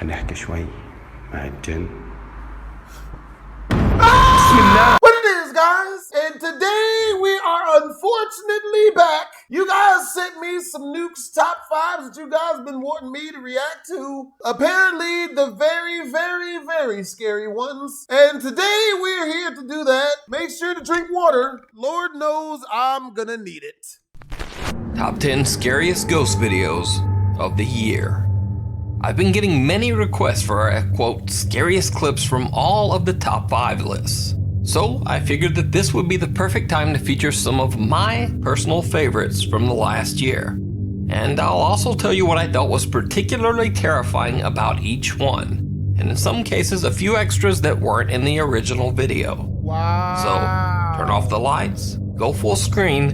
خلينا نحكي شوي مع الجن. What it is, guys? And today we are unfortunately back. You guys sent me some nukes top 5s that you guys been wanting me to react to. Apparently the very, very, very scary ones. And today we're here to do that. Make sure to drink water. Lord knows I'm gonna need it. Top 10 scariest ghost videos of the year. I've been getting many requests for quote, scariest clips from all of the top 5 lists. So I figured that this would be the perfect time to feature some of my personal favorites from the last year. And I'll also tell you what I thought was particularly terrifying about each one. And in some cases, a few extras that weren't in the original video. Wow. So turn off the lights, go full screen,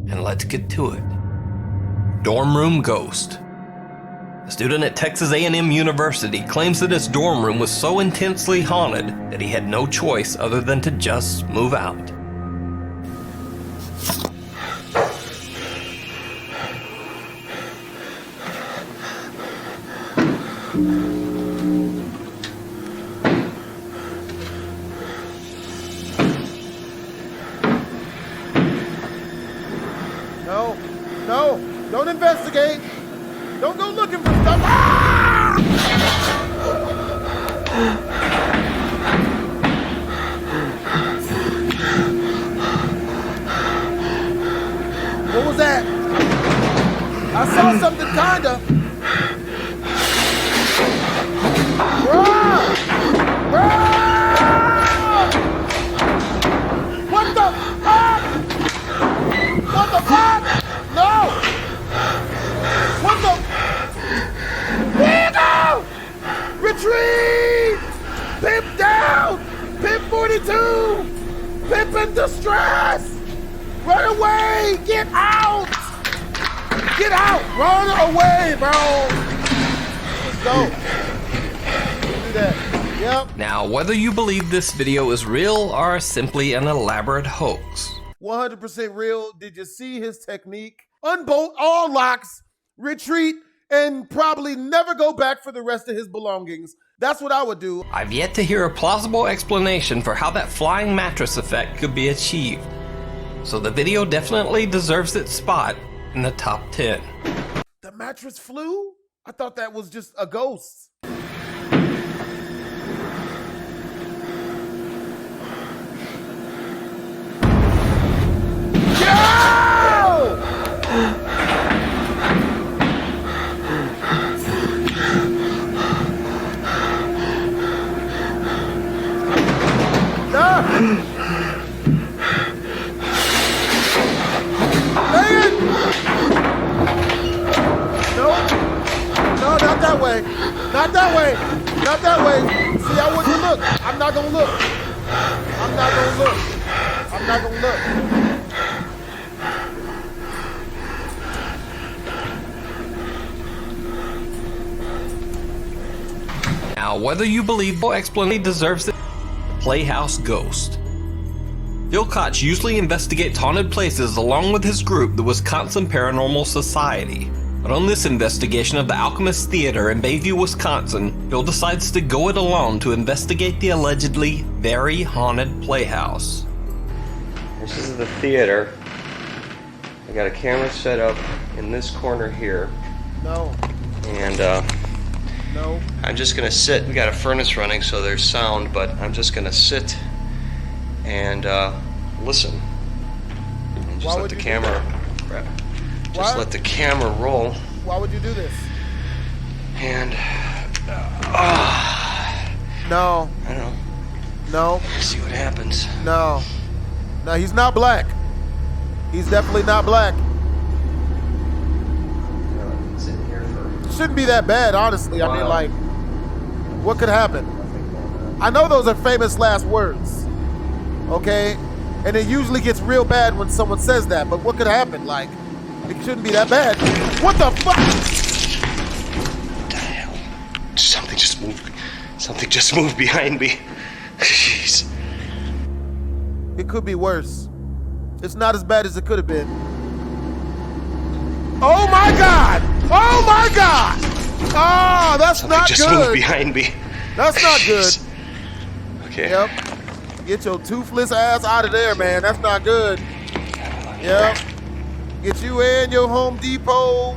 and let's get to it. Dorm room ghost. A student at Texas A&M University claims that his dorm room was so intensely haunted that he had no choice other than to just move out. No, don't investigate. Don't go looking for stuff. Ah! What was that? I saw something kinda. Bruh! Bruh! What the fuck? What the fuck? No! What the? Wiggle! Retreat! Pip down! Pip 42! Pip in distress! Run away! Get out! Get out! Run away, bro! Let's go. Do that. Yep. Now, whether you believe this video is real or simply an elaborate hoax. 100% real. Did you see his technique? Unbolt all locks, retreat, and probably never go back for the rest of his belongings. That's what I would do. I've yet to hear a plausible explanation for how that flying mattress effect could be achieved. So the video definitely deserves its spot in the top 10. The mattress flew? I thought that was just a ghost. Not that way. Not that way. See, I wouldn't look. I'm not gonna look. I'm not gonna look. I'm not gonna look. Now, whether you believe or explanation deserves it, Playhouse Ghost. Phil Koch usually investigates haunted places along with his group, the Wisconsin Paranormal Society. But on this investigation of the Alchemist Theater in Bayview, Wisconsin, Phil decides to go it alone to investigate the allegedly very haunted playhouse. This is the theater. I got a camera set up in this corner here. No. And no. I'm just gonna sit. We got a furnace running, so there's sound, but I'm just gonna sit and listen. And just let the camera. Just let the camera roll. Why would you do this? And no. I don't know. No. See what happens. No. No, he's not black. He's definitely not black. Sitting here for. Shouldn't be that bad, honestly. I mean, like, what could happen? I know those are famous last words. Okay? And it usually gets real bad when someone says that, but what could happen? Like, it shouldn't be that bad. What the fuck? What the hell? Something just moved. Something just moved behind me. Jeez. It could be worse. It's not as bad as it could have been. Oh my God! Oh my God! Oh, That's Something not just good. moved behind me. That's not good. Jeez. Okay. Yep. Get your toothless ass out of there, man. That's not good. Yep. Get you and your Home Depot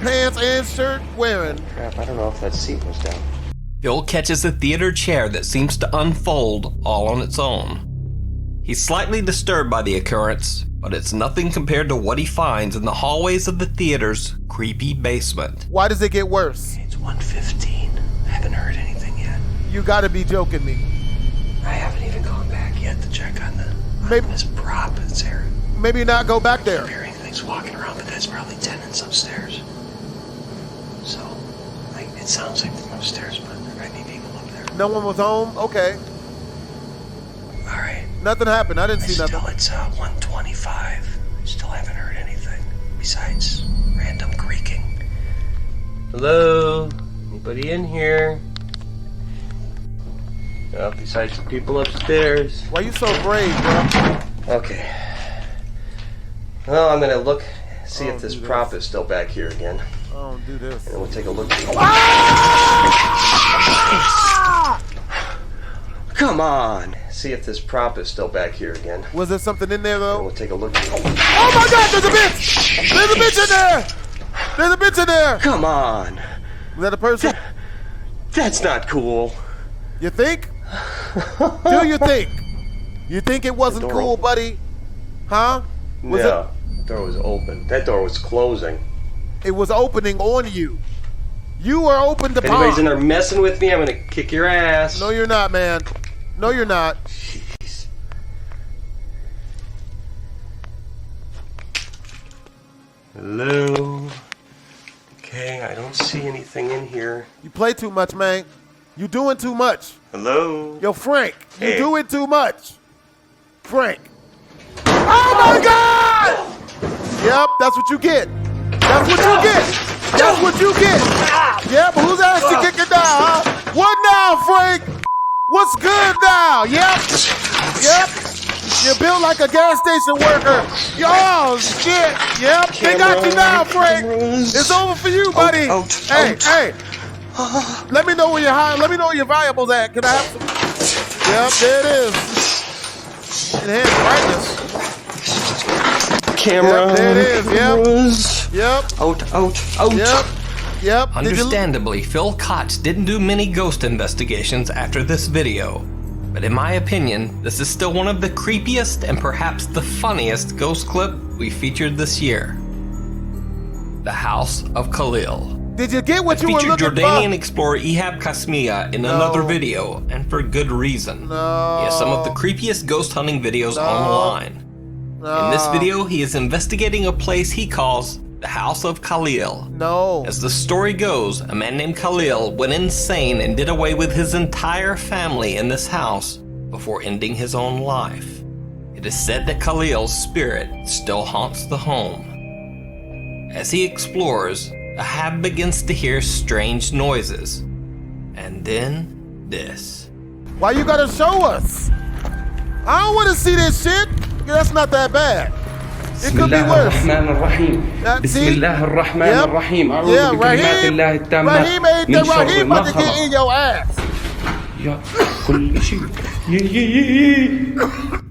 pants and shirt wearing. Crap, I don't know if that seat was down. Phil catches a theater chair that seems to unfold all on its own. He's slightly disturbed by the occurrence, but it's nothing compared to what he finds in the hallways of the theater's creepy basement. Why does it get worse? It's 1:15. I haven't heard anything yet. You gotta be joking me. I haven't even gone back yet to check on Maybe- this prop that's there. Maybe not go back I'm there. hearing things walking around, but that's probably tenants upstairs. So, it sounds like they're upstairs, but there might be people up there. No one was home? Okay. All right. Nothing happened. I didn't see nothing. It's 1:25. Still haven't heard anything besides random creaking. Hello? Anybody in here? Besides the people upstairs. Why you so brave, bro? Okay. Well, I'm gonna look, see Oh, if this do prop this. is still back here again. I don't do this. And we'll take a look. Come on! See if this prop is still back here again. Was there something in there And though? we'll take a look. Oh my God! There's a bitch! There's a bitch in there! There's a bitch in there! Come on! Was that a person? That's not cool. You think? Do you think? You think it wasn't door cool, open. buddy? Huh? Was No, the door was open. That door was closing. it was opening on you. You were open to If anybody's in pop. there messing with me, I'm gonna kick your ass. No, you're not, man. No, you're not. Jeez. Hello. Okay, I don't see anything in here. You play too much, man. You doing too much. Hello. Yo, Frank, you Hey. doing too much. Frank. Oh my God! Yep, that's what you get. That's what you get. That's what you get. Yep, whose ass you kicking down, huh? What now, Frank? What's good now? Yep. Yep. You're built like a gas station worker. Oh, shit. Yep, they got you now, Frank. It's over for you, buddy. Hey, hey. Let me know where let me know where your valuables at. Can I have some? Yep, there it is. Enhanced brightness. Camera. Yep, there it is. Yep. Cameras. Yep. Out. Yep. Yep. Did you- Understandably, Phil Kotz didn't do many ghost investigations after this video. But in my opinion, this is still one of the creepiest and perhaps the funniest ghost clip we featured this year. The House of Khalil. Did you get what you were Featured looking Jordanian for? explorer Ehab Kasmia in No. another video, and for good reason. No. He has some of the creepiest ghost hunting videos No. online. In this video, he is investigating a place he calls the House of Khalil. No. As the story goes, a man named Khalil went insane and did away with his entire family in this house before ending his own life. It is said that Khalil's spirit still haunts the home. As he explores, Ahab begins to hear strange noises. And then this. Why you gotta show us? I don't want to see this shit. That's not that bad. It could be worse. الرحمن الرحيم بسم See? الله الرحمن Yep. الرحيم أعوذ Yeah, بكلمات Raheem. الله التامة Raheem ain't من that شر Raheem ما about to get خلق in your ass. يا كل شيء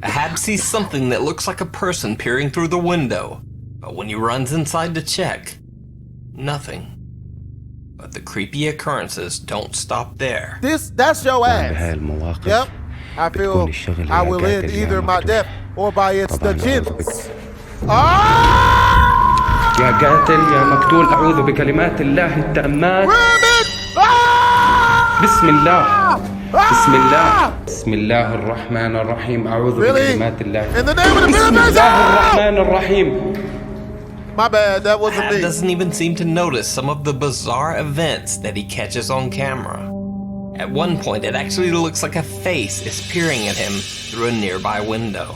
Ahab sees something that looks like a person peering through the window, but when he runs inside to check, nothing. But the creepy occurrences don't stop there. That's your بهاي ass. المواقف Yep. I feel بتكون الشغل I will يا end قاتل either يا my مقتول. death or by its the طبعاً gins. Ah! يا قاتل يا مقتول أعوذ بكلمات الله التامات Rabbit! Ah! بسم الله بسم الله بسم الله الرحمن الرحيم أعوذ Really? بكلمات الله In the name of the بسم Philippines! الله الرحمن الرحيم My bad, that wasn't Ahab me. doesn't even seem to notice some of the bizarre events that he catches on camera. At one point, it actually looks like a face is peering at him through a nearby window.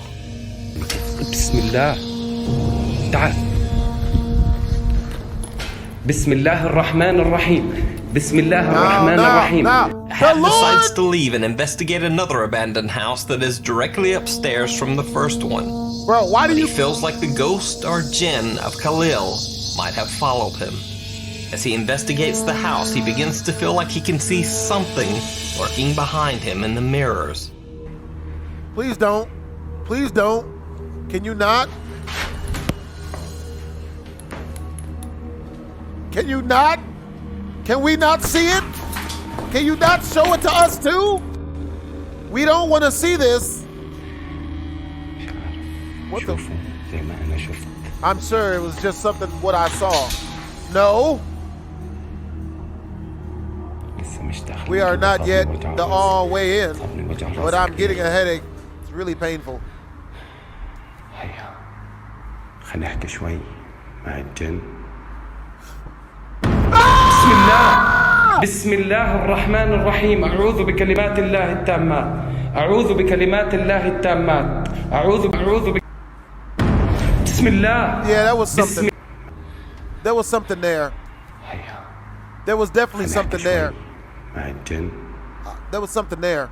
بسم الله تعال بسم الله الرحمن الرحيم بسم الله الرحمن الرحيم The Ahab decides Lord! to leave and investigate another abandoned house that is directly upstairs from the first one. Bro, why do He you... feels like the ghost or jinn of Khalil might have followed him. As he investigates the house, he begins to feel like he can see something lurking behind him in the mirrors. Please don't. Please don't. Can you not? Can you not? Can we not see it? Can you not show it to us too? We don't want to see this. What the? I'm sure it was just something what I saw. No. We are not yet the all way in, but I'm getting a headache. It's really painful. خلينا نحكي شوي مع الجن. بسم الله بسم الله الرحمن الرحيم. أعوذ بكلمات الله التامات. أعوذ بكلمات الله التامات. بسم الله. Yeah, that was something. There was something there. There was definitely something there. مع الجن. There was something there.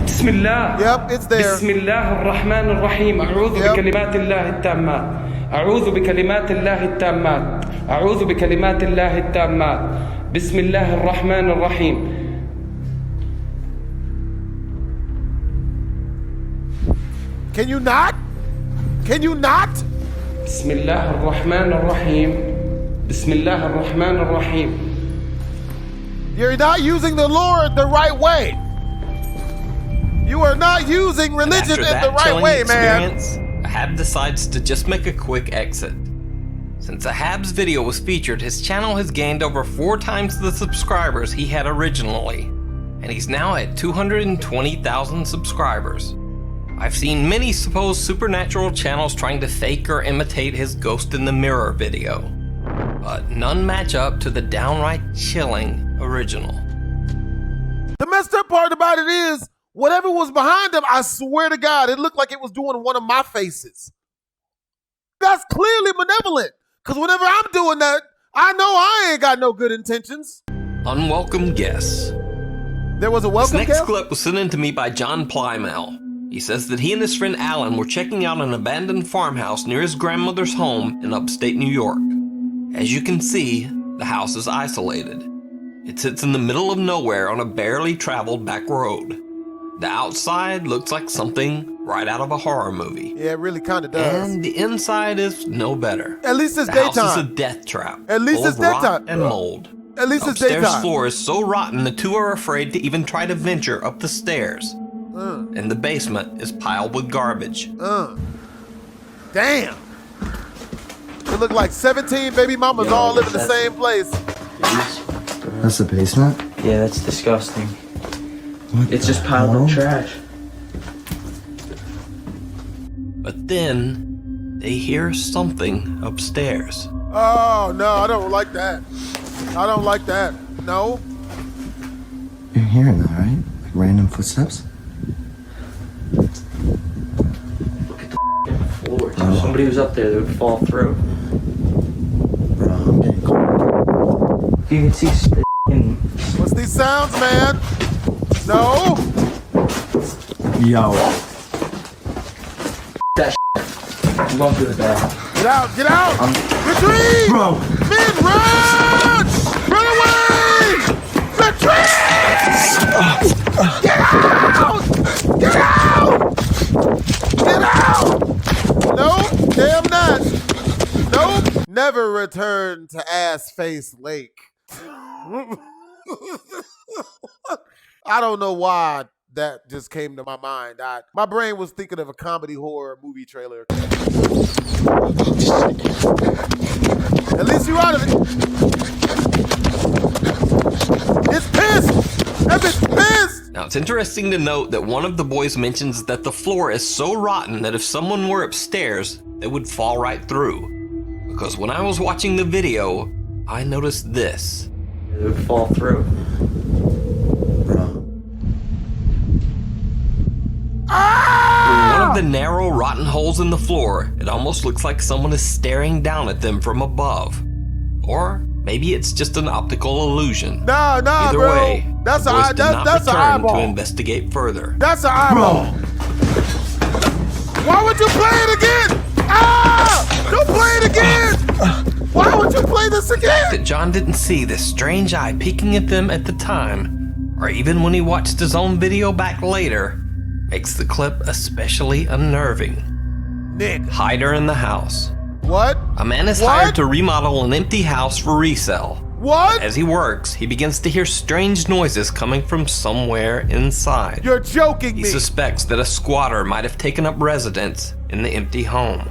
بسم الله. Yep, it's there. بسم الله الرحمن الرحيم. أعوذ بكلمات الله التامات. أعوذ بكلمات الله التامات. أعوذ بكلمات الله التامات. بسم الله الرحمن الرحيم. Can you not? Can you not? بسم الله الرحمن الرحيم. بسم الله الرحمن الرحيم. You're not using the Lord the right way. You are not using religion in the right way, man. Ahab decides to just make a quick exit. Since Ahab's video was featured, his channel has gained over 4 times the subscribers he had originally, and he's now at 220,000 subscribers. I've seen many supposed supernatural channels trying to fake or imitate his Ghost in the Mirror video, but none match up to the downright chilling original. The messed up part about it is, whatever was behind him, I swear to God, it looked like it was doing one of my faces. That's clearly malevolent, because whenever I'm doing that, I know I ain't got no good intentions. Unwelcome guests. There was a welcome This next guest? clip was sent in to me by John Plymell. He says that he and his friend Alan were checking out an abandoned farmhouse near his grandmother's home in upstate New York. As you can see, the house is isolated. It sits in the middle of nowhere on a barely traveled back road. The outside looks like something right out of a horror movie. Yeah, it really kind of does. And the inside is no better. At least it's the daytime. The house is a death trap. At least full it's of rot daytime. and mold. At least it's Upstairs daytime. floor is so rotten the two are afraid to even try to venture up the stairs. And the basement is piled with garbage. Damn. It looked like 17 baby mamas all live in the same place. That's the basement? Yeah, that's disgusting. It's just piled up trash. But then they hear something upstairs. Oh, no, I don't like that. I don't like that. No. You're hearing that, right? Like random footsteps? Look at the floor. If somebody was up there, they would fall through. Bro, I'm getting cold. You can see What's these sounds, man? No. Yo. that I'm going through the back. Get out, get out. Retreat. Bro. Men, run. Run away. Retreat. Get out. Get out. Get out. Nope, damn not. Nope. Never return to Ass Face Lake. I don't know why that just came to my mind. My brain was thinking of a comedy horror movie trailer. At least you're out of it. It's pissed. That bitch pissed. Now it's interesting to note that one of the boys mentions that the floor is so rotten that if someone were upstairs, they would fall right through. Because when I was watching the video, I noticed this. They would fall through. One of the narrow, rotten holes in the floor, it almost looks like someone is staring down at them from above. Or maybe it's just an optical illusion. Nah, Either bro. way, That's the an boys eye. did That's not an return to eyeball. investigate further. That's an eyeball. Why would you play it again? Ah! Don't play it again! Why would you play this again? That John didn't see this strange eye peeking at them at the time, or even when he watched his own video back later, makes the clip especially unnerving. Nick. Hider in the house. What? A man is What? hired to remodel an empty house for resale. What? As he works, he begins to hear strange noises coming from somewhere inside. You're joking He me. suspects that a squatter might have taken up residence in the empty home.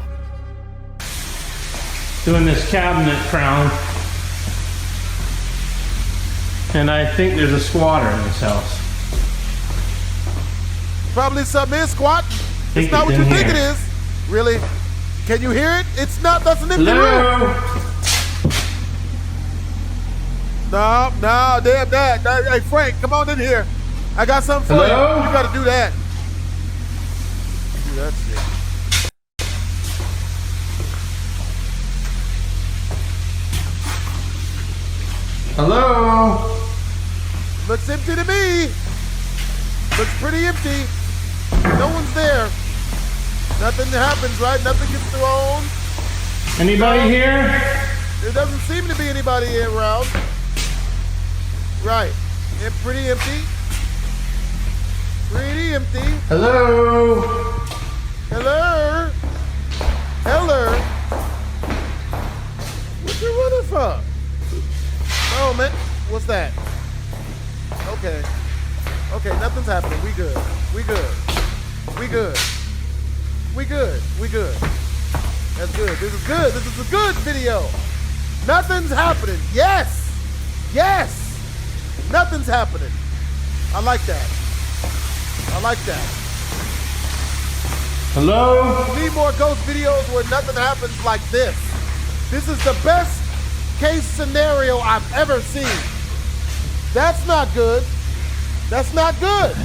Doing this cabinet crown, and I think there's a squatter in this house. Probably something is squatting. Think It's not what it's you in think it here. is. Really? Can you hear it? It's not. That's an empty room. Hello? No, damn that. Hey, Frank, come on in here. I got something for Hello? you. You gotta do that. Do that shit. Hello? Looks empty to me. Looks pretty empty. No one's there. Nothing happens, right? Nothing gets thrown. Anybody here? There doesn't seem to be anybody around. Right. Pretty empty. Pretty empty. Hello? Hello? Hello? What you running from? Oh, man. What's that? Okay. Okay, nothing's happening. We good. We good. We good. We good. We good. That's good. This is good. This is a good video. Nothing's happening. Yes. Yes. Nothing's happening. I like that. I like that. Hello? We need more ghost videos where nothing happens like this. This is the best case scenario I've ever seen. That's not good. That's not good.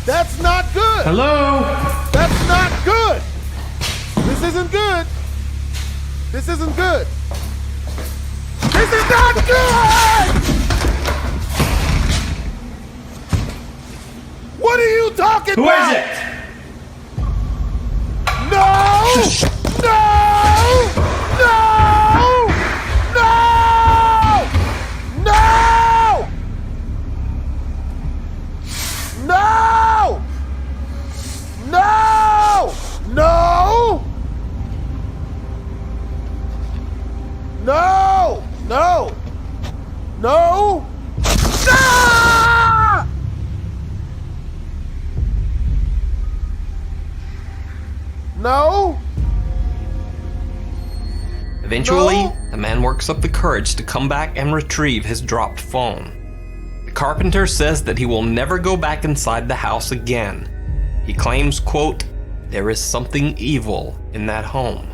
That's not good. Hello? That's not good. This isn't good. This isn't good. This is not good! What are you talking Who about? is it? No! No! No! No! No! No! No! No! No! No! No! Ah! No! Eventually, No. the man works up the courage to come back and retrieve his dropped phone. The carpenter says that he will never go back inside the house again. He claims, quote, "There is something evil in that home."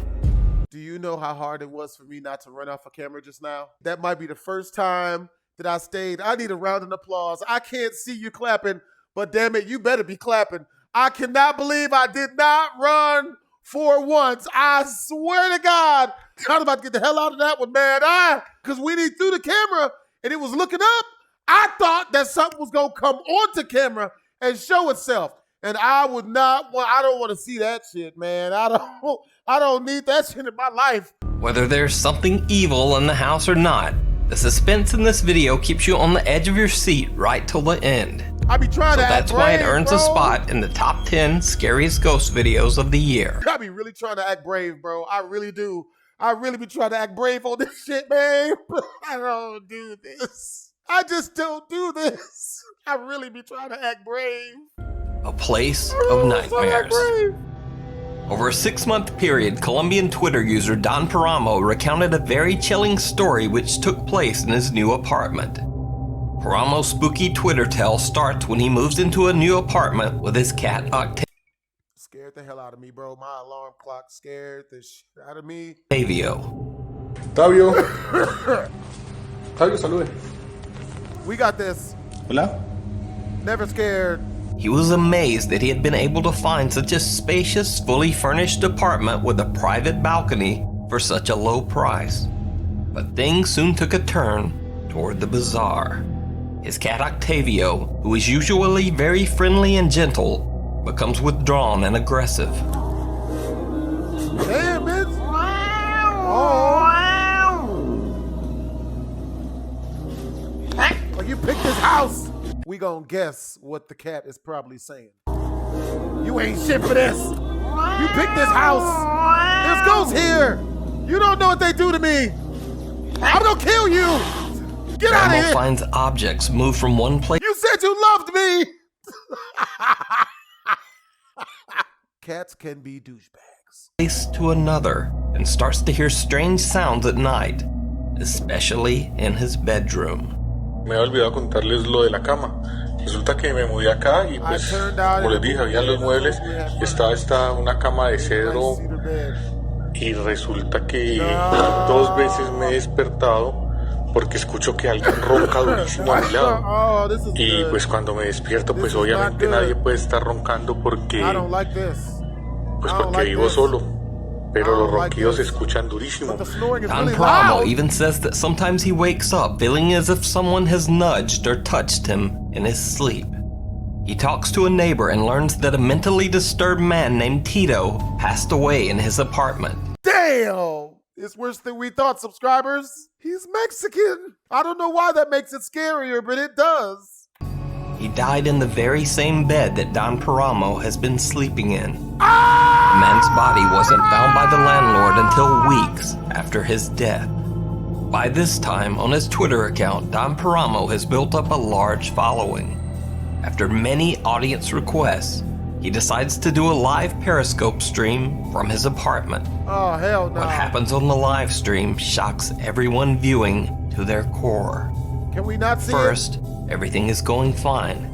Do you know how hard it was for me not to run off a camera just now? That might be the first time that I stayed. I need a round of applause. I can't see you clapping, but damn it, you better be clapping. I cannot believe I did not run for once. I swear to God. I'm about to get the hell out of that one, man. Because when he threw the camera and it was looking up, I thought that something was going to come onto camera and show itself. And I would not want, I don't want to see that shit, man. I don't need that shit in my life. Whether there's something evil in the house or not, the suspense in this video keeps you on the edge of your seat right till the end. I be trying So to act that's why it brave, earns bro. a spot in the top 10 scariest ghost videos of the year. I be really trying to act brave, bro. I really do. I really be trying to act brave on this shit, man. I don't do this. I just don't do this. I really be trying to act brave. A place of So nightmares. brave. Over a 6-month period, Colombian Twitter user Don Paramo recounted a very chilling story which took place in his new apartment. Paramo's spooky Twitter tale starts when he moves into a new apartment with his cat Scared the hell out of me, bro. My alarm clock scared the shit out of me. Octavio. Octavio. Octavio, salude. We got this. Hola. Never scared. He was amazed that he had been able to find such a spacious, fully furnished apartment with a private balcony for such a low price. But things soon took a turn toward the bizarre. His cat Octavio, who is usually very friendly and gentle, becomes withdrawn and aggressive. Damn, bitch. Oh. you picked this house, we gonna guess what the cat is probably saying. You ain't shit for this. You picked this house. There's ghosts here. You don't know what they do to me. I'm gonna kill you. Get out of here. Finds objects move from one place. You said you loved me. Cats can be douchebags. To another and starts to hear strange sounds at night, especially in his bedroom. Me había olvidado contarles lo de la cama. Resulta que me mudé acá y pues, como les dije, había los muebles, estaba una cama de cedro y resulta que 2 veces me he despertado porque escucho que alguien ronca durísimo a mi lado. Y pues cuando me despierto, pues obviamente nadie puede estar roncando porque vivo solo. Pero los ronquidos se escuchan durísimo. Don Paramo even says that sometimes he wakes up feeling as if someone has nudged or touched him in his sleep. He talks to a neighbor and learns that a mentally disturbed man named Tito passed away in his apartment. Damn! It's worse than we thought, subscribers. He's Mexican. I don't know why that makes it scarier, but it does. He died in the very same bed that Don Paramo has been sleeping in. The man's body wasn't found by the landlord until weeks after his death. By this time, on his Twitter account, Don Paramo has built up a large following. After many audience requests, he decides to do a live Periscope stream from his apartment. Oh, hell no. What happens on the live stream shocks everyone viewing to their core. Can we not see First, everything is going fine.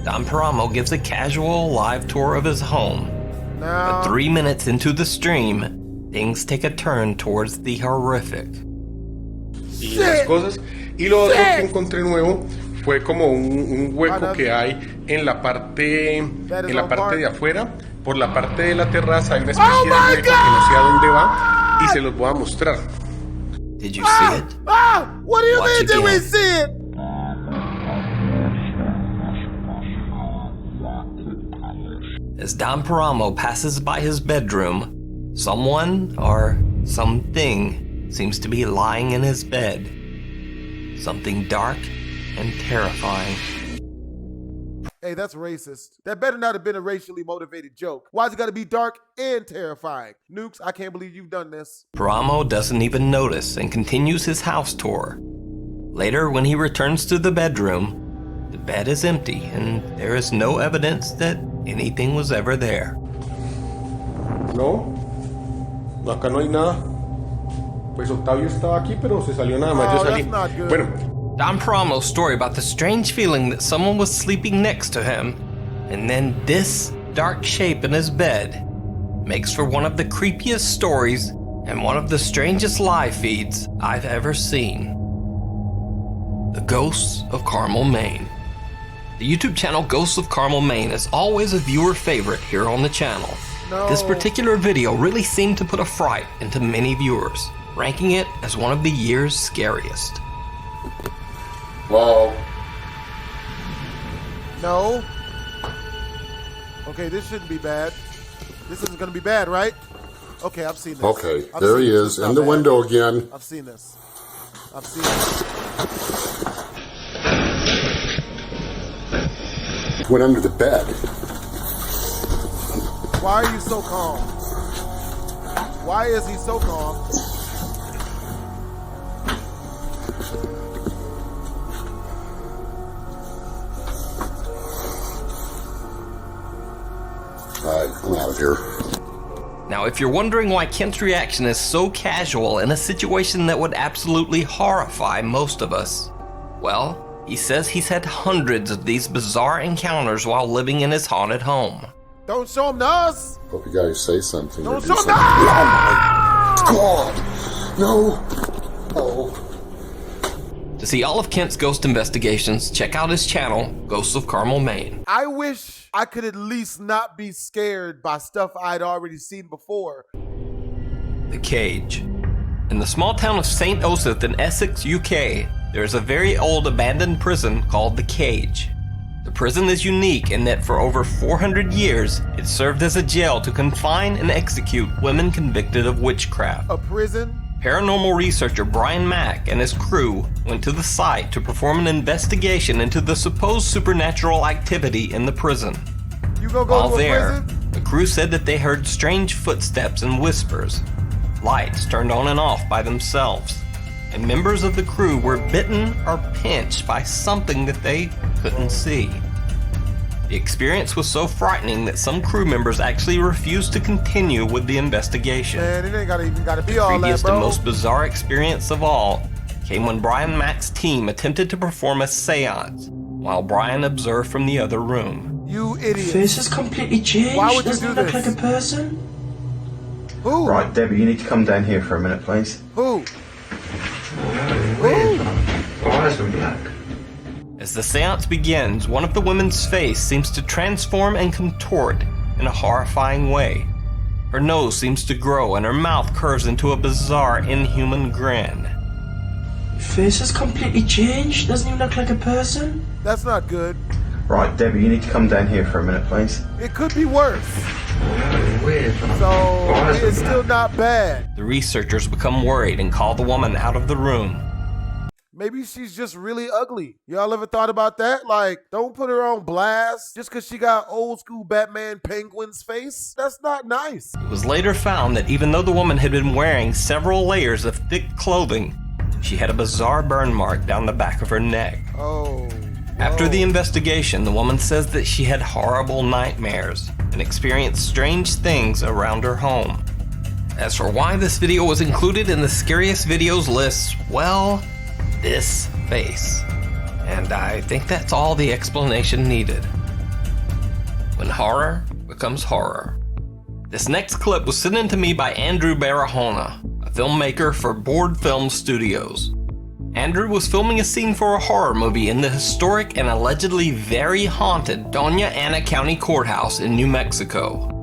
Don Paramo gives a casual live tour of his home. But 3 minutes into the stream, things take a turn towards the horrific. Y las cosas. Y lo otro que encontré nuevo fue como un hueco que hay en la parte de afuera. Por la parte de la terraza hay una especie de hueco que no sé a dónde va y se los voy a mostrar. Did you see it? What do you mean did we see it? As Don Paramo passes by his bedroom, someone or something seems to be lying in his bed. Something dark and terrifying. Hey, that's racist. That better not have been a racially motivated joke. Why's it gotta be dark and terrifying? Nukes, I can't believe you've done this. Paramo doesn't even notice and continues his house tour. Later, when he returns to the bedroom, the bed is empty and there is no evidence that anything was ever there. No, acá no hay nada. Pues Octavio estaba aquí, pero se salió nada más. Yo salí. Bueno. Don Paramo's story about the strange feeling that someone was sleeping next to him, and then this dark shape in his bed, makes for one of the creepiest stories and one of the strangest live feeds I've ever seen. The Ghosts of Carmel, Maine. The YouTube channel Ghosts of Carmel, Maine is always a viewer favorite here on the channel. This particular video really seemed to put a fright into many viewers, ranking it as one of the year's scariest. Wow. No. Okay, this shouldn't be bad. This isn't gonna be bad, right? Okay, I've seen this. Okay, there he is in the window again. I've seen this. I've seen this. Went under the bed. Why are you so calm? Why is he so calm? I'm out of here. Now, if you're wondering why Kent's reaction is so casual in a situation that would absolutely horrify most of us, well, he says he's had hundreds of these bizarre encounters while living in his haunted home. Don't show him to us! Hope you guys say something. Don't show him to us! Oh my God! No! Oh. To see all of Kent's ghost investigations, check out his channel, Ghosts of Carmel, Maine. I wish I could at least not be scared by stuff I'd already seen before. The Cage. In the small town of St. Osyth in Essex, UK, there is a very old abandoned prison called The Cage. The prison is unique in that for over 400 years, it served as a jail to confine and execute women convicted of witchcraft. A prison paranormal researcher Brian Mack and his crew went to the site to perform an investigation into the supposed supernatural activity in the prison. You gonna go While to a there, prison? the crew said that they heard strange footsteps and whispers, lights turned on and off by themselves, and members of the crew were bitten or pinched by something that they couldn't see. The experience was so frightening that some crew members actually refused to continue with the investigation. Man, it ain't even gotta be The all that, creepiest bro. and most bizarre experience of all came when Brian Mack's team attempted to perform a seance while Brian observed from the other room. You idiot. Face is completely changed. Why would you Doesn't do look this? like a person. Who? Right, Debbie, you need to come down here for a minute, please. Who? Weird. Her eyes are black. As the seance begins, one of the women's face seems to transform and contort in a horrifying way. Her nose seems to grow and her mouth curves into a bizarre, inhuman grin. Face is completely changed. Doesn't even look like a person. That's not good. Right, Debbie, you need to come down here for a minute, please. It could be worse. Weird. So, it's still not bad. The researchers become worried and call the woman out of the room. Maybe she's just really ugly. Y'all ever thought about that? Like, don't put her on blast just because she got old school Batman Penguin's face. That's not nice. It was later found that even though the woman had been wearing several layers of thick clothing, she had a bizarre burn mark down the back of her neck. Oh. After the investigation, the woman says that she had horrible nightmares and experienced strange things around her home. As for why this video was included in the scariest videos list, well, this face. And I think that's all the explanation needed. When horror becomes horror. This next clip was sent in to me by Andrew Barahona, a filmmaker for Board Film Studios. Andrew was filming a scene for a horror movie in the historic and allegedly very haunted Doña Ana County Courthouse in New Mexico.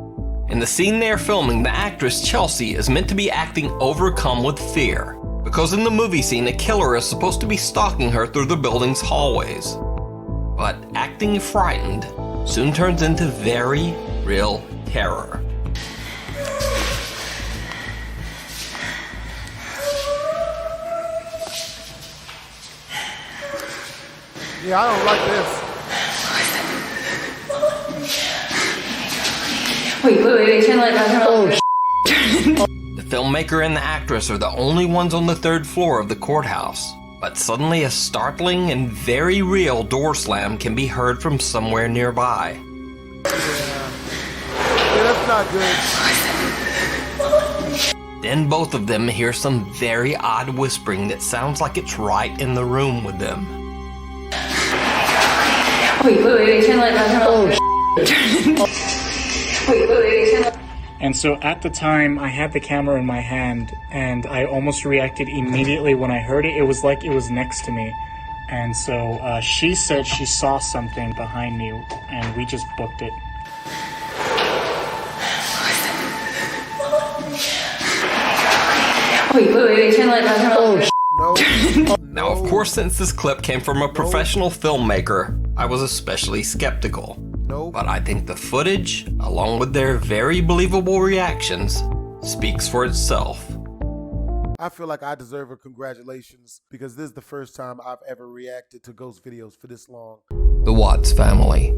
In the scene they are filming, the actress Chelsea is meant to be acting overcome with fear, because in the movie scene a killer is supposed to be stalking her through the building's hallways. But acting frightened soon turns into very real terror. Yeah, I don't like this. Wait, turn the light down, The filmmaker and the actress are the only ones on the third floor of the courthouse, but suddenly a startling and very real door slam can be heard from somewhere nearby. Yeah, that's not good. Then both of them hear some very odd whispering that sounds like it's right in the room with them. Wait, turn the light down, And so at the time, I had the camera in my hand, and I almost reacted immediately when I heard it. It was like it was next to me. And so she said she saw something behind me, and we just booked it. Wait, turn the light down, No. Now, of course, since this clip came from a professional filmmaker, I was especially skeptical. But I think the footage, along with their very believable reactions, speaks for itself. I feel like I deserve a congratulations because this is the first time I've ever reacted to ghost videos for this long. The Watts family.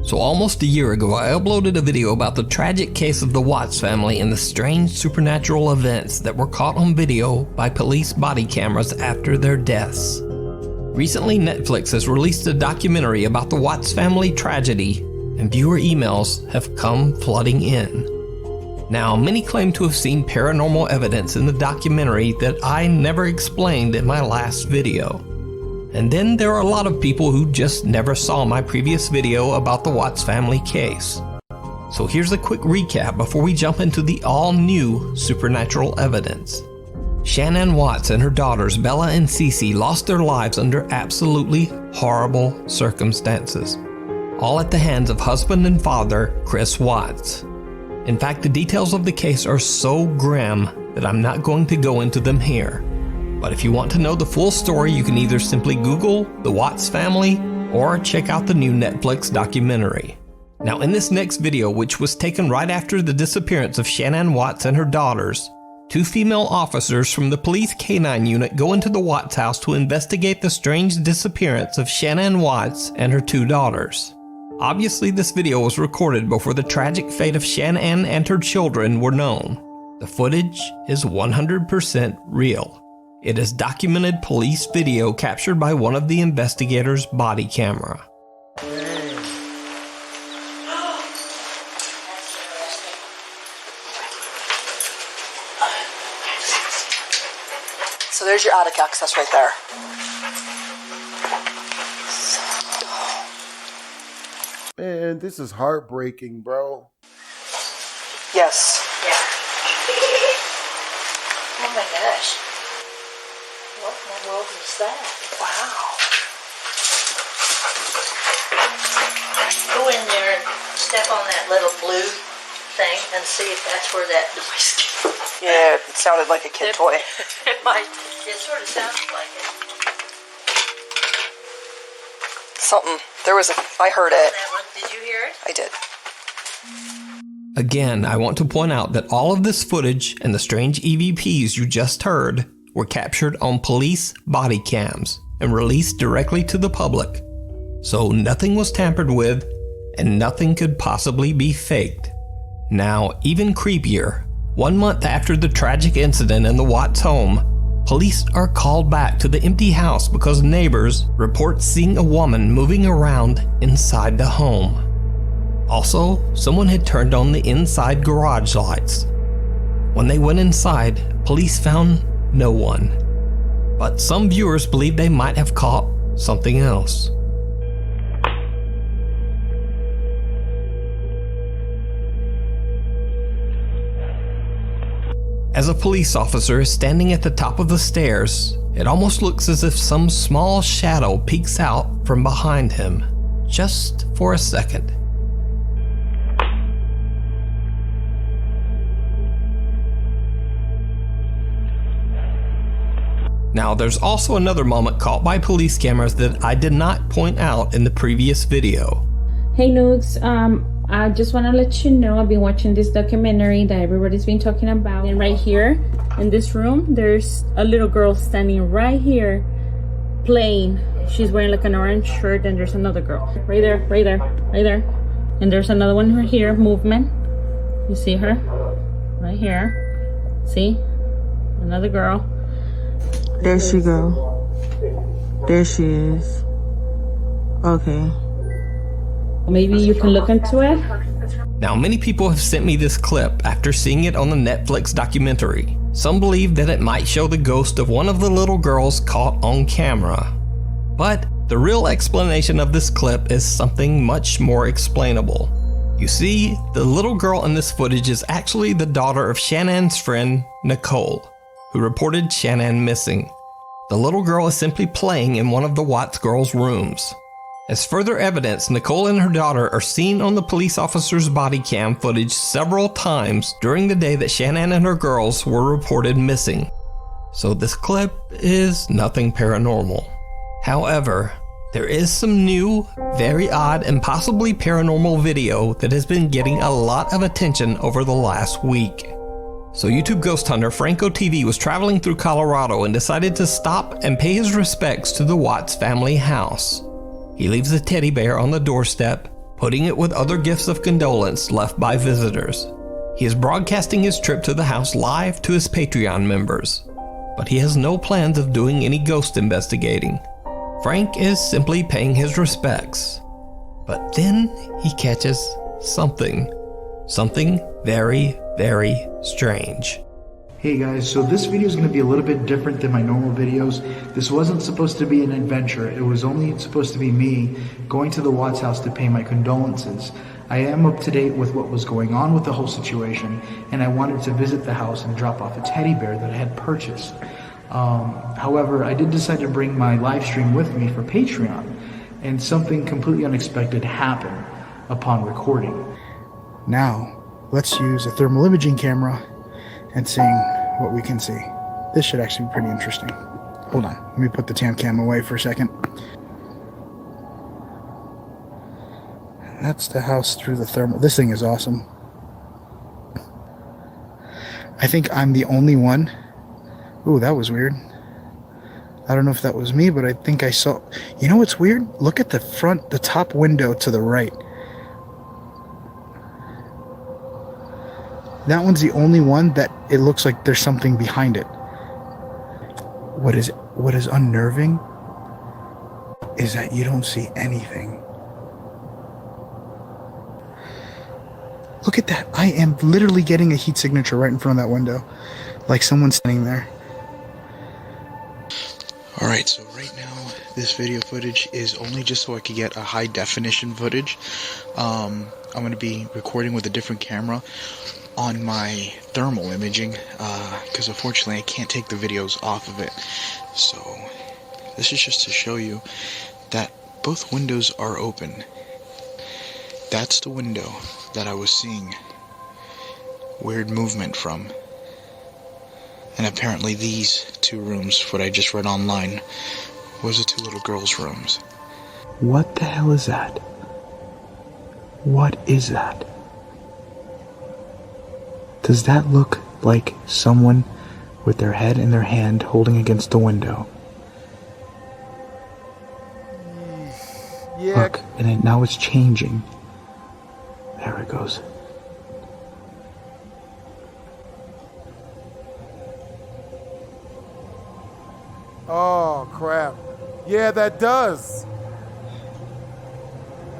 So almost a year ago, I uploaded a video about the tragic case of the Watts family and the strange supernatural events that were caught on video by police body cameras after their deaths. Recently, Netflix has released a documentary about the Watts family tragedy, and viewer emails have come flooding in. Now, many claim to have seen paranormal evidence in the documentary that I never explained in my last video. And then there are a lot of people who just never saw my previous video about the Watts family case. So here's a quick recap before we jump into the all-new supernatural evidence. Shanann Watts and her daughters Bella and Cece lost their lives under absolutely horrible circumstances, all at the hands of husband and father Chris Watts. In fact, the details of the case are so grim that I'm not going to go into them here. But if you want to know the full story, you can either simply Google the Watts family or check out the new Netflix documentary. Now, in this next video, which was taken right after the disappearance of Shanann Watts and her daughters, 2 female officers from the police K-9 unit go into the Watts house to investigate the strange disappearance of Shanann Watts and her 2 daughters. Obviously, this video was recorded before the tragic fate of Shanann and her children were known. The footage is 100% real. It is documented police video captured by one of the investigators' body camera. So there's your attic access right there. Man, this is heartbreaking, bro. Yes. Yeah. Oh my gosh. What in the world is that? Wow. Go in there and step on that little blue thing and see if that's where that noise came. Yeah, it sounded like a kid toy. It sort of sounds like it. Something. I heard it. Did you hear it? I did. Again, I want to point out that all of this footage and the strange EVPs you just heard were captured on police body cams and released directly to the public. So nothing was tampered with and nothing could possibly be faked. Now, even creepier, 1 month after the tragic incident in the Watts home, police are called back to the empty house because neighbors report seeing a woman moving around inside the home. Also, someone had turned on the inside garage lights. When they went inside, police found no one. But some viewers believe they might have caught something else. As a police officer is standing at the top of the stairs, it almost looks as if some small shadow peeks out from behind him, just for a second. Now, there's also another moment caught by police cameras that I did not point out in the previous video. Hey Nooks, I just want to let you know I've been watching this documentary that everybody's been talking about. And right here in this room, there's a little girl standing right here playing. She's wearing like an orange shirt, and there's another girl right there, right there, right there. And there's another one right here, movement. You see her? Right here. See? Another girl. There she go. There she is. Okay. Maybe you can look into it. Now, many people have sent me this clip after seeing it on the Netflix documentary. Some believe that it might show the ghost of one of the little girls caught on camera. But the real explanation of this clip is something much more explainable. You see, the little girl in this footage is actually the daughter of Shanann's friend, Nicole, who reported Shanann missing. The little girl is simply playing in one of the Watts girls' rooms. As further evidence, Nicole and her daughter are seen on the police officer's body cam footage several times during the day that Shanann and her girls were reported missing. So this clip is nothing paranormal. However, there is some new, very odd, and possibly paranormal video that has been getting a lot of attention over the last week. So YouTube ghost hunter Franco TV was traveling through Colorado and decided to stop and pay his respects to the Watts family house. He leaves a teddy bear on the doorstep, putting it with other gifts of condolence left by visitors. He is broadcasting his trip to the house live to his Patreon members, but he has no plans of doing any ghost investigating. Frank is simply paying his respects. But then he catches something very, very strange. Hey guys, so this video is going to be a little bit different than my normal videos. This wasn't supposed to be an adventure. It was only supposed to be me going to the Watts house to pay my condolences. I am up to date with what was going on with the whole situation, and I wanted to visit the house and drop off a teddy bear that I had purchased. However, I did decide to bring my live stream with me for Patreon, and something completely unexpected happened upon recording. Now, let's use a thermal imaging camera and seeing what we can see. This should actually be pretty interesting. Hold on, let me put the Tamcam away for a second. That's the house through the thermal. This thing is awesome. I think I'm the only one. Ooh, that was weird. I don't know if that was me, but I think I saw... You know what's weird? Look at the front, the top window to the right. That one's the only one that it looks like there's something behind it. What is unnerving is that you don't see anything. Look at that. I am literally getting a heat signature right in front of that window. Like someone's standing there. Alright, so right now this video footage is only just so I could get a high definition footage. I'm going to be recording with a different camera on my thermal imaging because unfortunately I can't take the videos off of it. So this is just to show you that both windows are open. That's the window that I was seeing weird movement from. And apparently these two rooms, what I just read online, was the two little girls' rooms. What the hell is that? What is that? Does that look like someone with their head in their hand holding against the window? Yeah. Look, and now it's changing. There it goes. Oh, crap. Yeah, that does.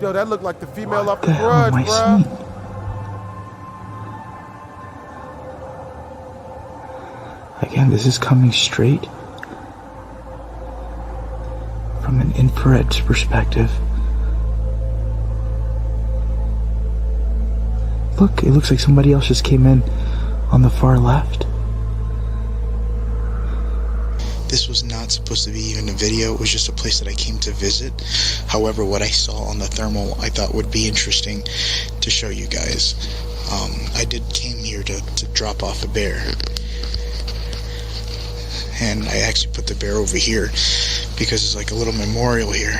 Yo, that looked like the female off the Grudge, bruh. Again, this is coming straight from an infrared perspective. Look, it looks like somebody else just came in on the far left. This was not supposed to be even a video. It was just a place that I came to visit. However, what I saw on the thermal I thought would be interesting to show you guys. I came here to drop off a bear. And I actually put the bear over here because it's like a little memorial here.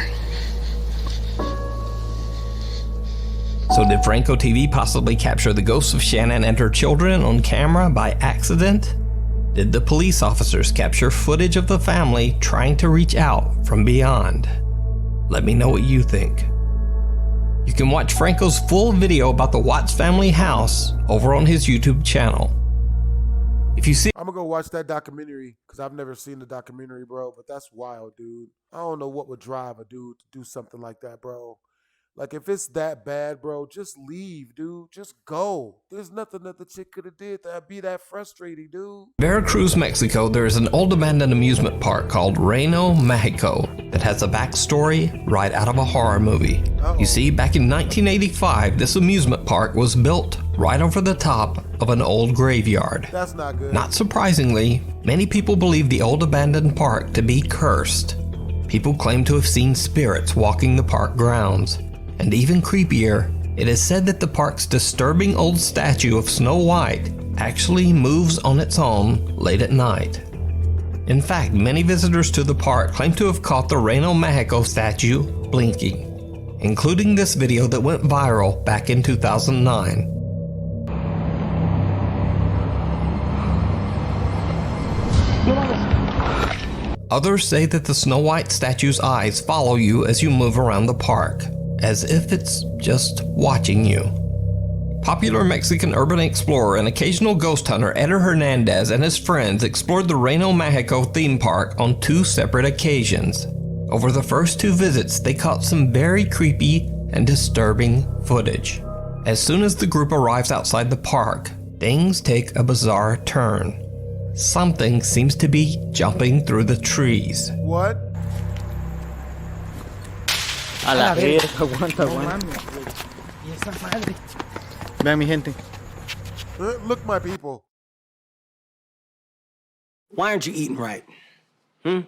So did Franco TV possibly capture the ghosts of Shannon and her children on camera by accident? Did the police officers capture footage of the family trying to reach out from beyond? Let me know what you think. You can watch Franco's full video about the Watts family house over on his YouTube channel. If you see, I'm gonna go watch that documentary because I've never seen the documentary, bro. But that's wild, dude. I don't know what would drive a dude to do something like that, bro. Like, if it's that bad, bro, just leave, dude. Just go. There's nothing that the chick could have did that'd be that frustrating, dude. Veracruz, Mexico, there is an old abandoned amusement park called Reno, Mexico that has a backstory right out of a horror movie. You see, back in 1985, this amusement park was built right over the top of an old graveyard. That's not good. Not surprisingly, many people believe the old abandoned park to be cursed. People claim to have seen spirits walking the park grounds. And even creepier, it is said that the park's disturbing old statue of Snow White actually moves on its own late at night. In fact, many visitors to the park claim to have caught the Reno, Mexico statue blinking, including this video that went viral back in 2009. Others say that the Snow White statue's eyes follow you as you move around the park, as if it's just watching you. Popular Mexican urban explorer and occasional ghost hunter Eder Hernandez and his friends explored the Reno, Mexico theme park on 2 separate occasions. Over the first 2 visits, they caught some very creepy and disturbing footage. As soon as the group arrives outside the park, things take a bizarre turn. Something seems to be jumping through the trees. What? A la verga, aguanta, aguanta. Y esa madre. Vean mi gente. Look, my people. Why aren't you eating right? Is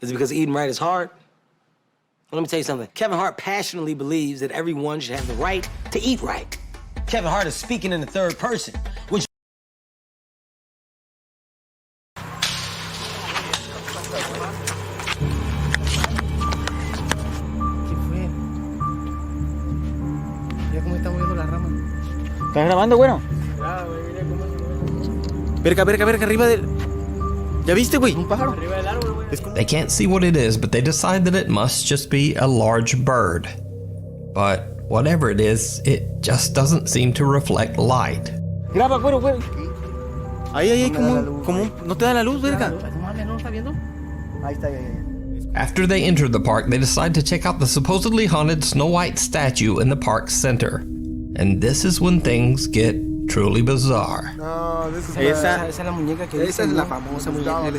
it because eating right is hard? Well, let me tell you something. Kevin Hart passionately believes that everyone should have the right to eat right. Kevin Hart is speaking in the third person, which ¿Estás grabando, bueno? Claro, mira cómo se mueve. Verga, arriba del... ¿Ya viste, güey? Un pájaro. They can't see what it is, but they decide that it must just be a large bird. But whatever it is, it just doesn't seem to reflect light. Graba, güero. Ahí, como... ¿No te da la luz, verga? ¿No está viendo? Ahí está, After they enter the park, they decide to check out the supposedly haunted Snow White statue in the park's center. And this is when things get truly bizarre. Esa es la muñeca que esa es la famosa muñeca.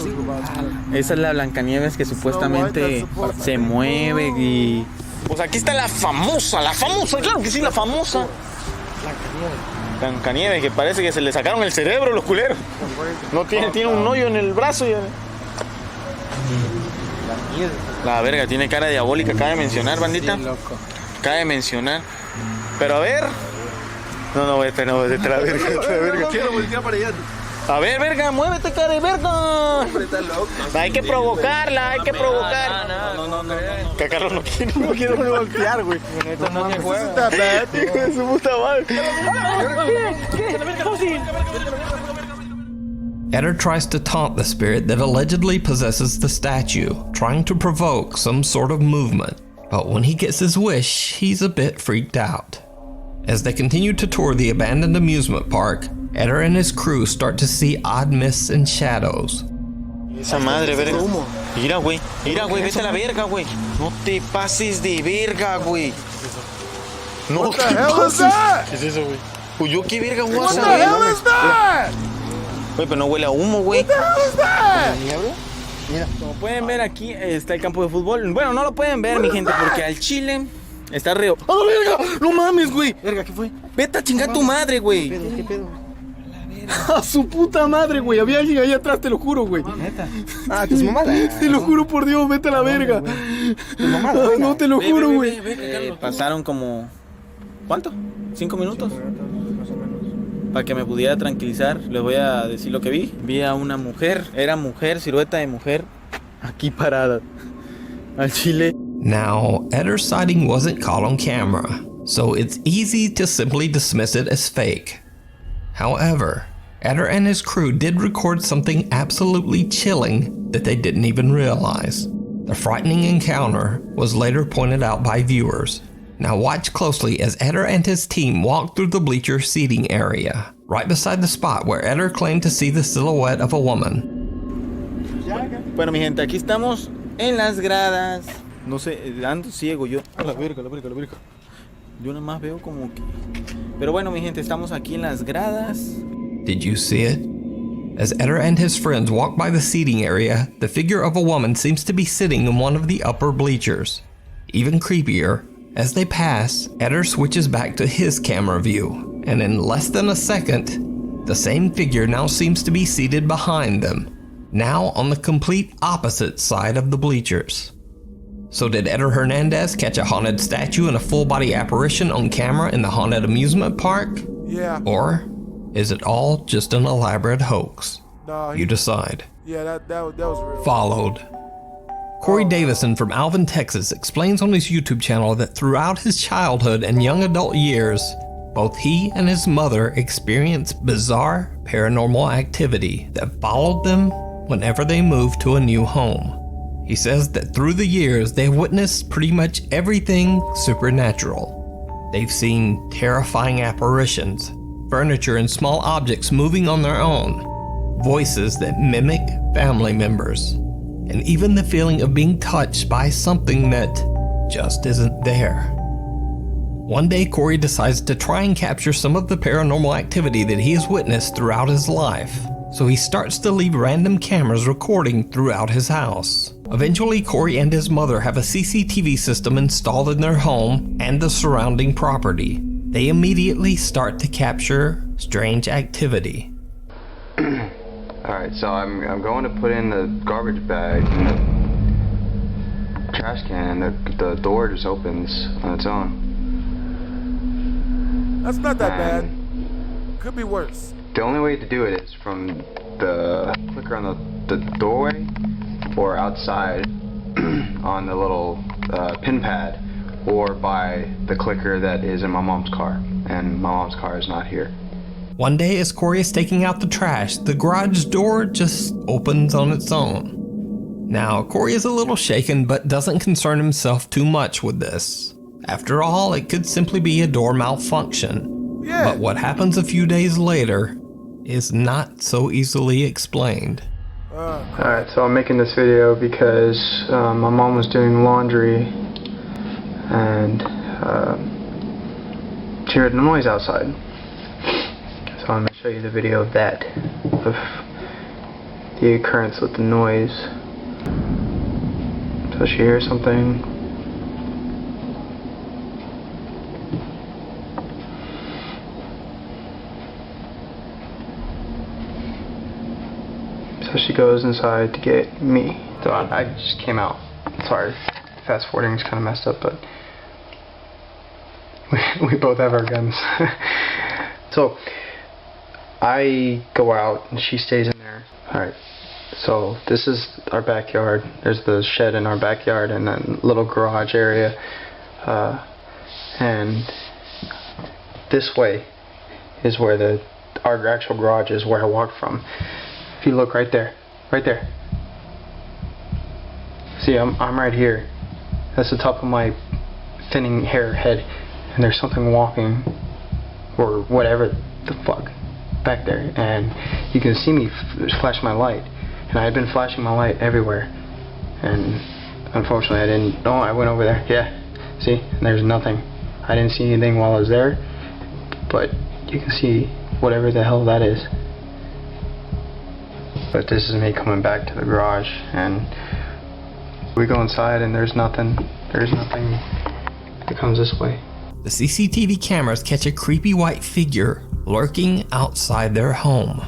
Esa es la Blancanieves que supuestamente se mueve y... Pues aquí está la famosa, claro que sí, la famosa. Blancanieves, que parece que se le sacaron el cerebro los culeros. No tiene un hoyo en el brazo. La verga, tiene cara diabólica, cabe mencionar, bandita. Cabe mencionar. Pero a ver. No, vete la verga. Quiero voltear para allá. A ver, verga, muévete, cara de verga. Hay que provocarla, hay que provocar. No. Que Carlos no quiere voltear, güey. No te juega. Es su puta madre. Eder tries to taunt the spirit that allegedly possesses the statue, trying to provoke some sort of movement. But when he gets his wish, he's a bit freaked out. As they continue to tour the abandoned amusement park, Eder and his crew start to see odd mists and shadows. Esa madre, verga. Mira, güey, vete a la verga, güey. No te pases de verga, güey. No What the hell is that? ¿Qué es eso, güey? Pues yo qué verga, güey. What the hell is that? Güey, pero no huele a humo, güey. What the hell is that? Mira, como pueden ver aquí está el campo de fútbol. Bueno, no lo pueden ver, mi gente, porque al chile está reo. ¡Ah, verga! ¡No mames, güey! Verga, ¿qué fue? Vete a chingar tu madre, güey. ¿Qué pedo? A su puta madre, güey. Había alguien ahí atrás, te lo juro, güey. ¿Neta? Ah, que es mamada. Te lo juro por Dios, vete a la verga. No, te lo juro, güey. Pasaron como... ¿Cuánto? 5 minutos. Para que me pudiera tranquilizar, les voy a decir lo que vi. Vi a una mujer, silueta de mujer, aquí parada. Al chile. Now, Eder's sighting wasn't caught on camera, so it's easy to simply dismiss it as fake. However, Eder and his crew did record something absolutely chilling that they didn't even realize. The frightening encounter was later pointed out by viewers. Now watch closely as Eder and his team walk through the bleacher seating area, right beside the spot where Eder claimed to see the silhouette of a woman. Bueno, mi gente, aquí estamos en las gradas. No sé, ando ciego yo. A la verga. Yo nada más veo como que... Pero bueno, mi gente, estamos aquí en las gradas. Did you see it? As Eder and his friends walk by the seating area, the figure of a woman seems to be sitting in one of the upper bleachers. Even creepier, as they pass, Eder switches back to his camera view, and in less than a second, the same figure now seems to be seated behind them, now on the complete opposite side of the bleachers. So did Eder Hernandez catch a haunted statue and a full-body apparition on camera in the haunted amusement park? Yeah. Or is it all just an elaborate hoax? No, you decide. Yeah, that was real. Followed. Corey Davison from Alvin, Texas explains on his YouTube channel that throughout his childhood and young adult years, both he and his mother experienced bizarre paranormal activity that followed them whenever they moved to a new home. He says that through the years, they've witnessed pretty much everything supernatural. They've seen terrifying apparitions, furniture and small objects moving on their own, voices that mimic family members, and even the feeling of being touched by something that just isn't there. One day, Corey decides to try and capture some of the paranormal activity that he has witnessed throughout his life, so he starts to leave random cameras recording throughout his house. Eventually, Corey and his mother have a CCTV system installed in their home and the surrounding property. They immediately start to capture strange activity. Alright, so I'm going to put in the garbage bag in the trash can, and the door just opens on its own. That's not that bad. Could be worse. The only way to do it is from the clicker on the doorway or outside on the little pin pad, or by the clicker that is in my mom's car, and my mom's car is not here. One day as Corey is taking out the trash, the garage door just opens on its own. Now, Corey is a little shaken but doesn't concern himself too much with this. After all, it could simply be a door malfunction. Yeah. But what happens a few days later is not so easily explained. Alright, so I'm making this video because my mom was doing laundry and she heard a noise outside. So I'm going to show you the video of that, of the occurrence with the noise. So she hears something. So she goes inside to get me. So I just came out. Sorry, fast forwarding is kind of messed up, but we both have our guns. So I go out and she stays in there. Alright, so this is our backyard. There's the shed in our backyard and then little garage area. And this way is where our actual garage is, where I walked from. If you look right there, see, I'm right here. That's the top of my thinning hair head, and there's something walking, or whatever the fuck, back there, and you can see me flash my light, and I had been flashing my light everywhere, and unfortunately I didn't. No, I went over there. Yeah, see, and there's nothing. I didn't see anything while I was there, but you can see whatever the hell that is. But this is me coming back to the garage, and we go inside and there's nothing. There's nothing that comes this way. The CCTV cameras catch a creepy white figure lurking outside their home.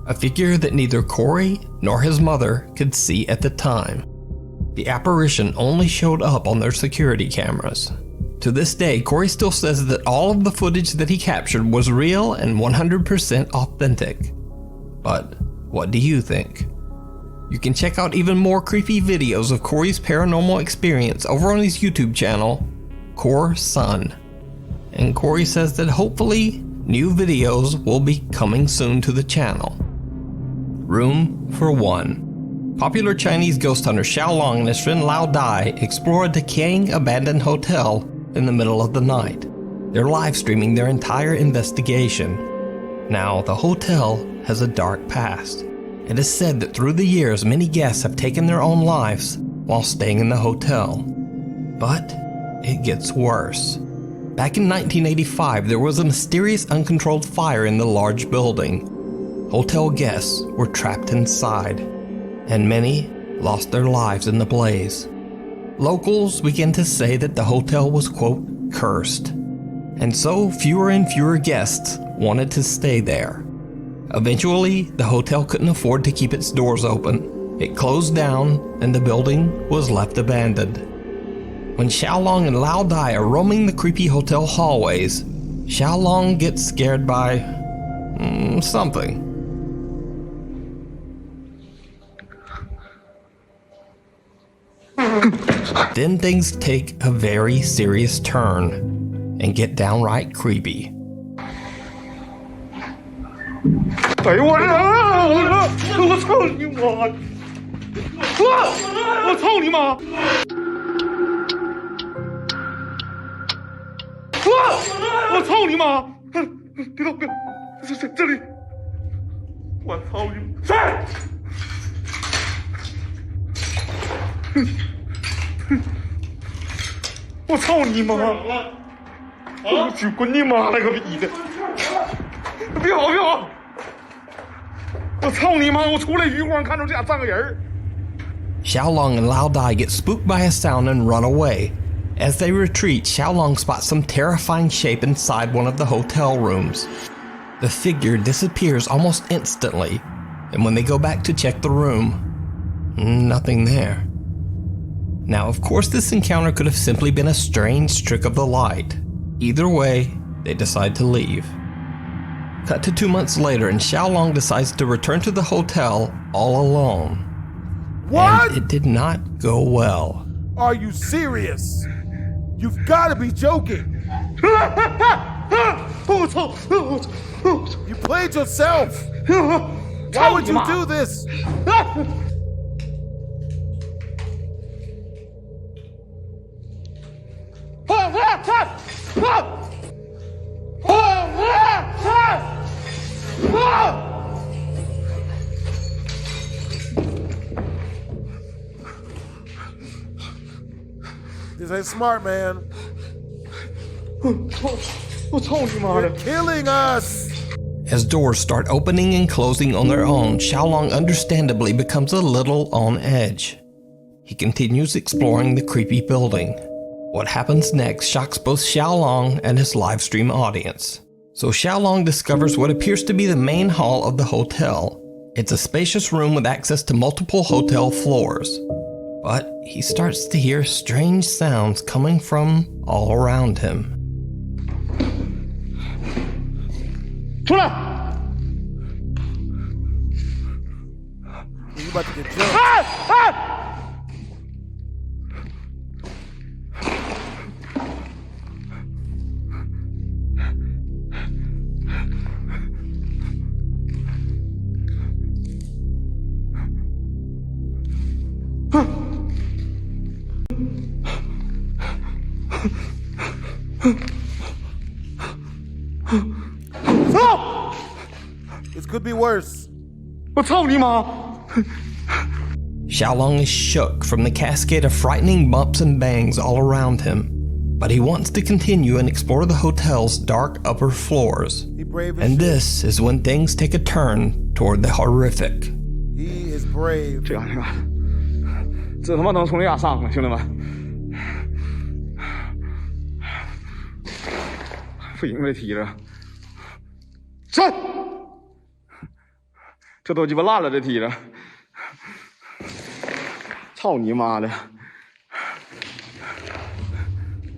A figure that neither Corey nor his mother could see at the time. The apparition only showed up on their security cameras. To this day, Corey still says that all of the footage that he captured was real and 100% authentic. But what do you think? You can check out even more creepy videos of Corey's paranormal experience over on his YouTube channel, Core Sun. And Corey says that hopefully new videos will be coming soon to the channel. Room for One. Popular Chinese ghost hunter Xiaolong and his friend Lao Dai explore a decaying abandoned hotel in the middle of the night. They're live streaming their entire investigation. Now, the hotel has a dark past. It is said that through the years, many guests have taken their own lives while staying in the hotel. But it gets worse. Back in 1985, there was a mysterious uncontrolled fire in the large building. Hotel guests were trapped inside, and many lost their lives in the blaze. Locals began to say that the hotel was, quote, cursed. And so fewer and fewer guests wanted to stay there. Eventually, the hotel couldn't afford to keep its doors open. It closed down, and the building was left abandoned. When Xiaolong and Lao Dai are roaming the creepy hotel hallways, Xiaolong gets scared by something. Then things take a very serious turn and get downright creepy. 哎呦我这我操你妈！我操你妈！我操你妈！别动别动，这里！我操你！谁？我操你妈！我去滚你妈了个逼的！别跑别跑！我操你妈！我出来余光看着这家站个人。Xiaolong and Lao Dai get spooked by a sound and run away. As they retreat, Xiaolong spots some terrifying shape inside one of the hotel rooms. The figure disappears almost instantly, and when they go back to check the room, nothing there. Now, of course, this encounter could have simply been a strange trick of the light. Either way, they decide to leave. Cut to 2 months later, and Xiaolong decides to return to the hotel all alone. What? And it did not go well. Are you serious? You've got to be joking. You played yourself. Why would you do this? This ain't smart, man. You're killing us. As doors start opening and closing on their own, Xiaolong understandably becomes a little on edge. He continues exploring the creepy building. What happens next shocks both Xiaolong and his livestream audience. So Xiaolong discovers what appears to be the main hall of the hotel. It's a spacious room with access to multiple hotel floors. But he starts to hear strange sounds coming from all around him. You about to get jumped. This could be worse. Xiaolong is shook from the cascade of frightening bumps and bangs all around him, but he wants to continue and explore the hotel's dark upper floors. And this is when things take a turn toward the horrific. He is brave. 这他妈能从这样上吗，兄弟们？不行，这梯子，上！这都鸡巴烂了，这梯子！操你妈的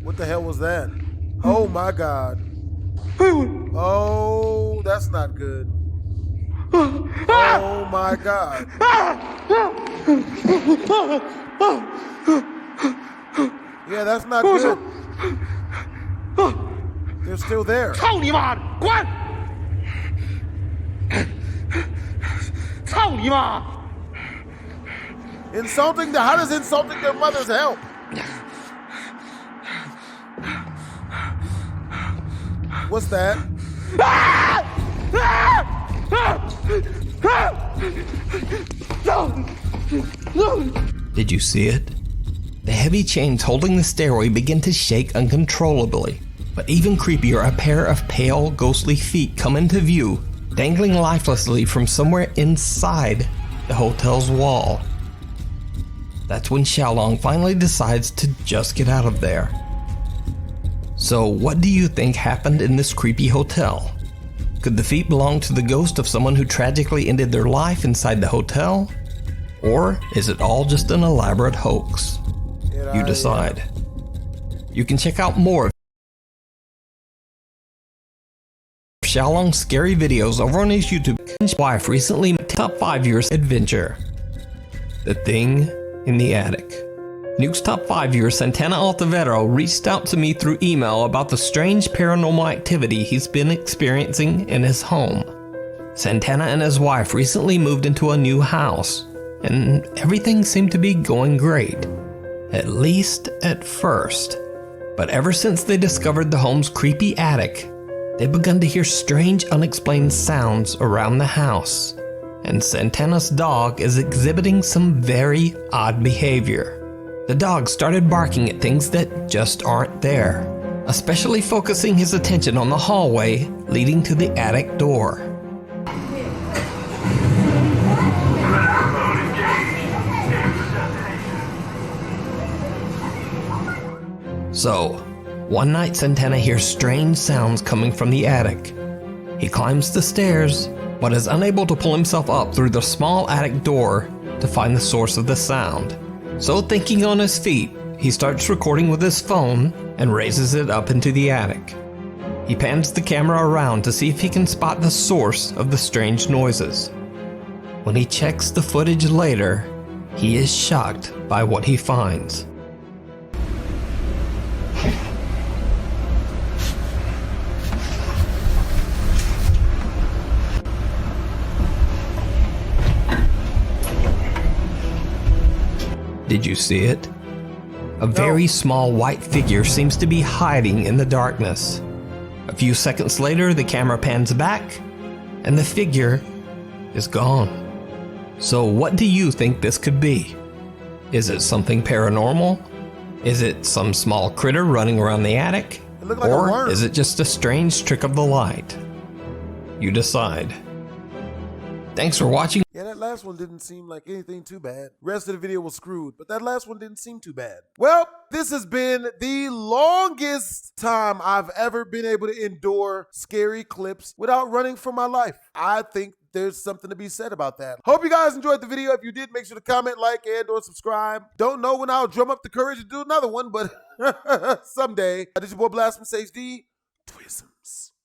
What the hell was that? Oh my god. Oh, that's not good. Oh my god. Yeah, that's not good. They're still there. 操你妈的，滚！操你妈 Insulting how does insulting their mothers help? What's that? Did you see it? The heavy chains holding the stairway begin to shake uncontrollably. But even creepier, a pair of pale, ghostly feet come into view, dangling lifelessly from somewhere inside the hotel's wall. That's when Xiaolong finally decides to just get out of there. So what do you think happened in this creepy hotel? Could the feet belong to the ghost of someone who tragically ended their life inside the hotel? Or is it all just an elaborate hoax? You decide. You can check out more of Xiaolong's scary videos over on his YouTube. His wife recently made top 5 years adventure. The Thing in the Attic. Nuke's top 5 viewer Santana Altavero reached out to me through email about the strange paranormal activity he's been experiencing in his home. Santana and his wife recently moved into a new house, and everything seemed to be going great. At least at first. But ever since they discovered the home's creepy attic, they've begun to hear strange unexplained sounds around the house. And Santana's dog is exhibiting some very odd behavior. The dog started barking at things that just aren't there, especially focusing his attention on the hallway leading to the attic door. So, one night Santana hears strange sounds coming from the attic. He climbs the stairs, but is unable to pull himself up through the small attic door to find the source of the sound. So thinking on his feet, he starts recording with his phone and raises it up into the attic. He pans the camera around to see if he can spot the source of the strange noises. When he checks the footage later, he is shocked by what he finds. Did you see it? A very small white figure seems to be hiding in the darkness. A few seconds later, the camera pans back, and the figure is gone. So what do you think this could be? Is it something paranormal? Is it some small critter running around the attic? Like or is it just a strange trick of the light? You decide. Thanks for watching. Yeah, that last one didn't seem like anything too bad. Rest of the video was screwed, but that last one didn't seem too bad. Well, this has been the longest time I've ever been able to endure scary clips without running for my life. I think there's something to be said about that. Hope you guys enjoyed the video. If you did, make sure to comment, like, and or subscribe. Don't know when I'll drum up the courage to do another one, but someday. This is your boy BlastphamousHD. Twisms.